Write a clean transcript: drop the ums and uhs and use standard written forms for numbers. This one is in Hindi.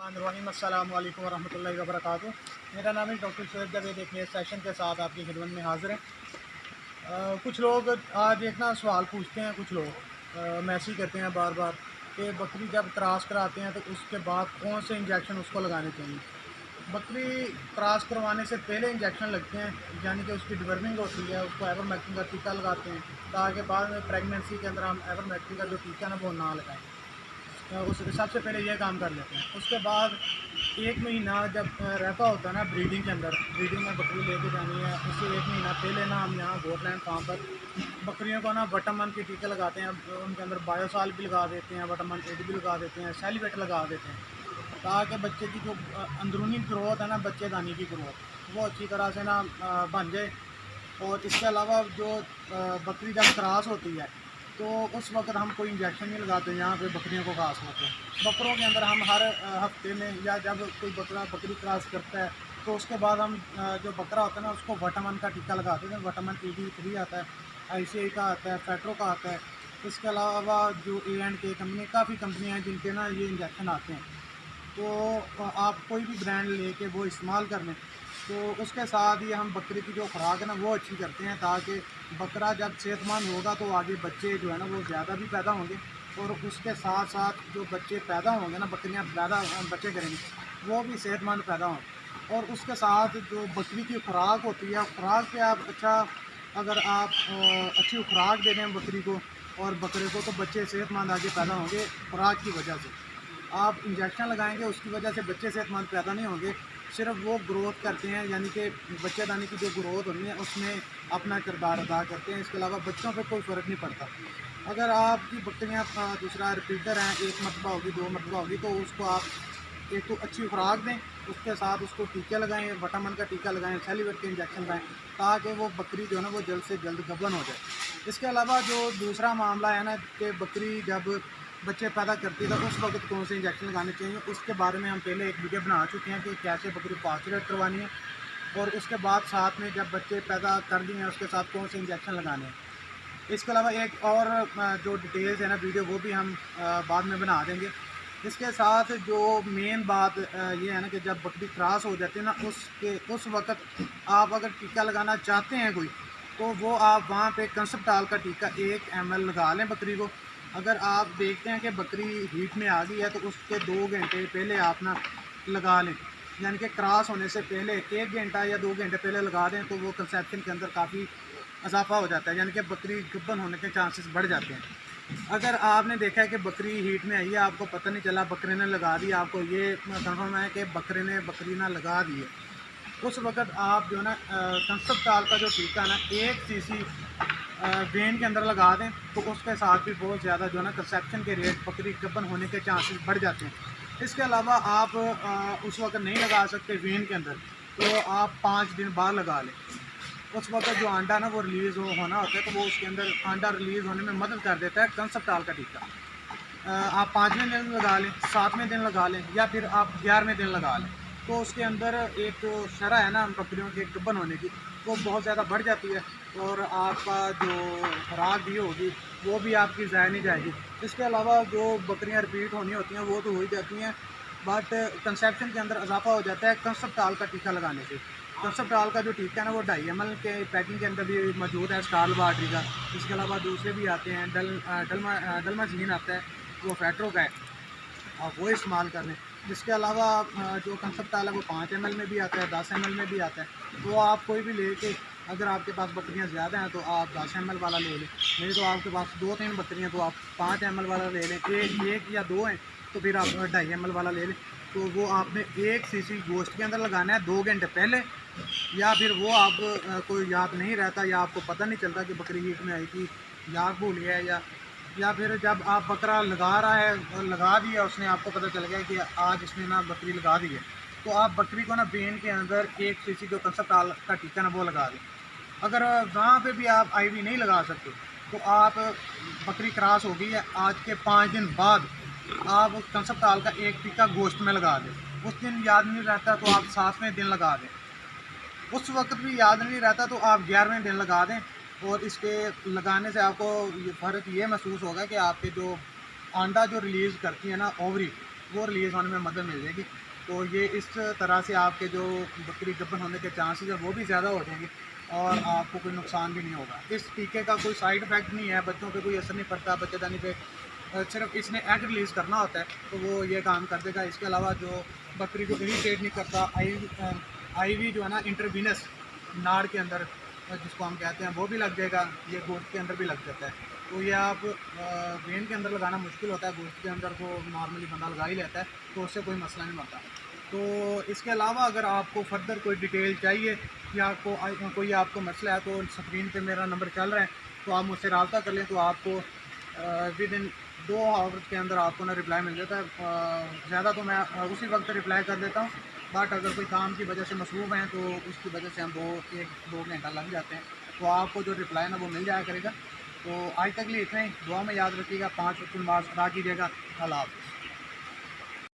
अस्सलामु अलैकुम वरहमतुल्लाहि वबरकातुहू। मेरा नाम है डॉक्टर शोएब जावेद। एक नए सेशन के साथ आपकी खिदमत में हाज़िर है। कुछ लोग आज एक ना सवाल पूछते हैं, कुछ लोग मैसेज करते हैं बार बार कि बकरी जब क्रॉस कराते हैं तो उसके बाद कौन से इंजेक्शन उसको लगाने चाहिए। बकरी क्रॉस करवाने से पहले इंजेक्शन लगते हैं, यानी कि उसकी डिवर्मिंग होती है, उसको एवरमेक्टिन का टीका लगाते हैं ताकि बाद में प्रेगनेंसी के अंदर हम एवरमेक्टिन का जो टीका ना वो ना लगाएं। उस सबसे पहले ये काम कर लेते हैं। उसके बाद 1 महीना जब रहता होता है ना ब्रीडिंग के अंदर, ब्रीडिंग में बकरी लेके जानी है, उससे 1 महीना पहले ना हम यहाँ गोटलैंड फार्म पर बकरियों को ना विटामिन के टीके लगाते हैं। उनके अंदर बायोसाल भी लगा देते हैं, विटामिन ए भी लगा देते हैं, सेलिवेट लगा देते हैं ताकि बच्चे की जो अंदरूनी ग्रोथ है ना, बच्चेदानी की ग्रोथ वो अच्छी तरह से ना बन जाए। और इसके अलावा जो बकरी जब क्रॉस होती है तो उस वक्त हम कोई इंजेक्शन नहीं लगाते यहाँ पे बकरियों को खास करके। बकरों के अंदर हम हर हफ्ते में या जब कोई बकरी क्रॉस करता है तो उसके बाद हम जो बकरा होता है ना उसको विटामिन का टीका लगाते हैं। विटामिन AD3 आता है, ICI का आता है, फेट्रो का आता है। इसके अलावा जो A&K कंपनी, काफ़ी कंपनियाँ हैं जिनके ना ये इंजेक्शन आते हैं। तो आप कोई भी ब्रांड लेके वो इस्तेमाल कर लें। तो उसके साथ ही हम बकरी की जो खुराक है ना वो अच्छी करते हैं ताकि बकरा जब सेहतमंद होगा तो आगे बच्चे जो है ना वो ज़्यादा भी पैदा होंगे। और उसके साथ साथ जो बच्चे पैदा होंगे ना, बकरियां पैदा बच्चे करेंगी, वो भी सेहतमंद पैदा होंगे। और उसके साथ जो बकरी की खुराक होती है, खुराक पे आप अच्छा, अगर आप अच्छी खुराक दे दें बकरी को और बकरे को, तो बच्चे सेहतमंद आगे पैदा होंगे खुराक की वजह से। आप इंजेक्शन लगाएंगे उसकी वजह से बच्चे सेहतमंद पैदा नहीं होंगे। सिर्फ वो ग्रोथ करते हैं, यानी कि बच्चेदानी की जो ग्रोथ होनी है उसमें अपना किरदार अदा करते हैं। इसके अलावा बच्चों पे कोई फ़र्क नहीं पड़ता। अगर आपकी बकरियाँ दूसरा रिपीटर हैं, 1 मरतबा होगी, 2 मरतबा होगी, तो उसको आप एक तो अच्छी खुराक दें, उसके साथ उसको टीके लगाएं, विटामिन का टीका लगाएं, सेलिवेट के इंजेक्शन लगाएं ताकि वो बकरी जो है ना वो जल्द से जल्द गबन हो जाए। इसके अलावा जो दूसरा मामला है ना कि बकरी जब बच्चे पैदा करती है तो उस वक्त कौन से इंजेक्शन लगाने चाहिए, उसके बारे में हम पहले एक वीडियो बना चुके हैं कि कैसे बकरी पास्चुरेट करवानी है। और उसके बाद साथ में जब बच्चे पैदा कर दिए हैं उसके साथ कौन से इंजेक्शन लगाने हैं। इसके अलावा एक और जो डिटेल्स है ना वीडियो वो भी हम बाद में बना देंगे। इसके साथ जो मेन बात ये है ना कि जब बकरी क्रॉस हो जाती है ना उस वक्त आप अगर टीका लगाना चाहते हैं कोई, तो वो आप वहाँ पे कंसप्टाल का टीका 1 ml लगा लें बकरी को। अगर आप देखते हैं कि बकरी हीट में आ गई है तो उसके 2 घंटे पहले आप ना लगा लें, यानी कि क्रॉस होने से पहले 1 घंटा या 2 घंटे पहले लगा दें तो वो कंसेप्शन के अंदर काफ़ी इजाफा हो जाता है, यानी कि बकरी गब्बन होने के चांसेस बढ़ जाते हैं। अगर आपने देखा है कि बकरी हीट में आई है, आपको पता नहीं चला, बकरे ने लगा दी, आपको ये कंफर्म है कि बकरी ना लगा दी है, उस वक्त आप जो है ना कंसप्टाल का जो टीका ना 1 cc वेन के अंदर लगा दें तो उसके साथ भी बहुत ज़्यादा जो है ना कंसेप्शन के रेट, बकरी गब्बन होने के चांसेस बढ़ जाते हैं। इसके अलावा आप उस वक्त नहीं लगा सकते वेन के अंदर, तो आप 5 दिन बाद लगा लें। उस वक्त जो अंडा ना वो रिलीज़ होना होता है, तो वो उसके अंदर अंडा रिलीज़ होने में मदद कर देता है कंसप्टाल का टीका। आप 5वें दिन लगा लें, 7वें दिन लगा लें, या फिर आप 11वें दिन लगा लें। तो उसके अंदर एक जो शरह है ना बकरियों के गब्बन होने की, वो बहुत ज़्यादा बढ़ जाती है और आपका जो खुराक भी होगी वो भी आपकी ज़ाया नहीं जाएगी। इसके अलावा जो बकरियां रिपीट होनी होती हैं वो तो हो ही जाती हैं, बट कंसेप्शन के अंदर इजाफा हो जाता है कंसप्टाल का टीका लगाने से। कंसप्टाल का जो टीका है ना वो 2.5 ml के पैकिंग के अंदर भी मौजूद है, स्टार लैबोरेटरी का। इसके अलावा दूसरे भी आते हैं, डलमाजीन आता है, वो फेट्रो का है, आप वो इस्तेमाल कर लें। जिसके अलावा जो कंसप्टाल है वो 5 ml में भी आता है, 10 ml में भी आता है। तो आप कोई भी लेके, अगर आपके पास बकरियां ज़्यादा हैं तो आप 10 ml वाला ले लें, नहीं तो आपके पास 2-3 बकरियां तो आप 5 ml वाला ले लें। एक या 2 हैं तो फिर आप 2.5 ml वाला ले लें। तो वो आपने 1 cc गोश्त के अंदर लगाना है 2 घंटे पहले, या फिर वो आप कोई याद नहीं रहता या आपको पता नहीं चलता कि बकरी हीट में आई थी, याद भूल गया, या फिर जब आप बकरा लगा रहा है और लगा दिया उसने, आपको पता चल गया कि आज इसने ना बकरी लगा दी है, तो आप बकरी को ना बेन के अंदर 1 cc जो कंसप्टाल का टीका ना वो लगा दें। अगर वहाँ पे भी आप IV नहीं लगा सकते तो आप बकरी क्रॉस हो गई है, आज के 5 दिन बाद आप कंसप्टाल का 1 टीका गोश्त में लगा दें। उस दिन याद नहीं रहता तो आप 7वें दिन लगा दें। उस वक्त भी याद नहीं रहता तो आप 11वें दिन लगा दें। और इसके लगाने से आपको फ़र्क ये महसूस होगा कि आपके जो अंडा जो रिलीज़ करती है ना ओवरी, वो रिलीज़ होने में मदद मिल जाएगी। तो ये इस तरह से आपके जो बकरी गब्बन होने के चांसेस है वो भी ज़्यादा हो जाएंगे और आपको कोई नुकसान भी नहीं होगा। इस टीके का कोई साइड इफ़ेक्ट नहीं है, बच्चों पे कोई असर नहीं पड़ता, बच्चेदानी पे सिर्फ इसने एग रिलीज़ करना होता है तो वो ये काम कर देगा। इसके अलावा जो बकरी को इरिटेट नहीं करता, आईवी जो है ना इंटरवीनस नाड़ के अंदर जिसको हम कहते हैं वो भी लग जाएगा, ये गोश्त के अंदर भी लग जाता है। तो ये आप वेन के अंदर लगाना मुश्किल होता है, गोश्त के अंदर को नॉर्मली बंदा लगा ही लेता है, तो उससे कोई मसला नहीं बनता। तो इसके अलावा अगर आपको फर्दर कोई डिटेल चाहिए या आपको कोई आपको मसला है तो स्क्रीन पे मेरा नंबर चल रहा है, तो आप मुझसे रब्ता कर लें तो आपको विद इन 2 आवर्स के अंदर आपको ना रिप्लाई मिल जाता है। ज़्यादा तो मैं उसी वक्त रिप्लाई कर देता हूँ, बट अगर कोई काम की वजह से मसरूफ़ हैं तो उसकी वजह से हम 1-2 घंटा लग जाते हैं, तो आपको जो रिप्लाई ना वो मिल जाया करेगा। तो आज तक लिए इतना ही, दुआ में याद रखिएगा, 5 वक्त नमाज़ अदा कीजिएगा। अल्लाह हाफ़िज़।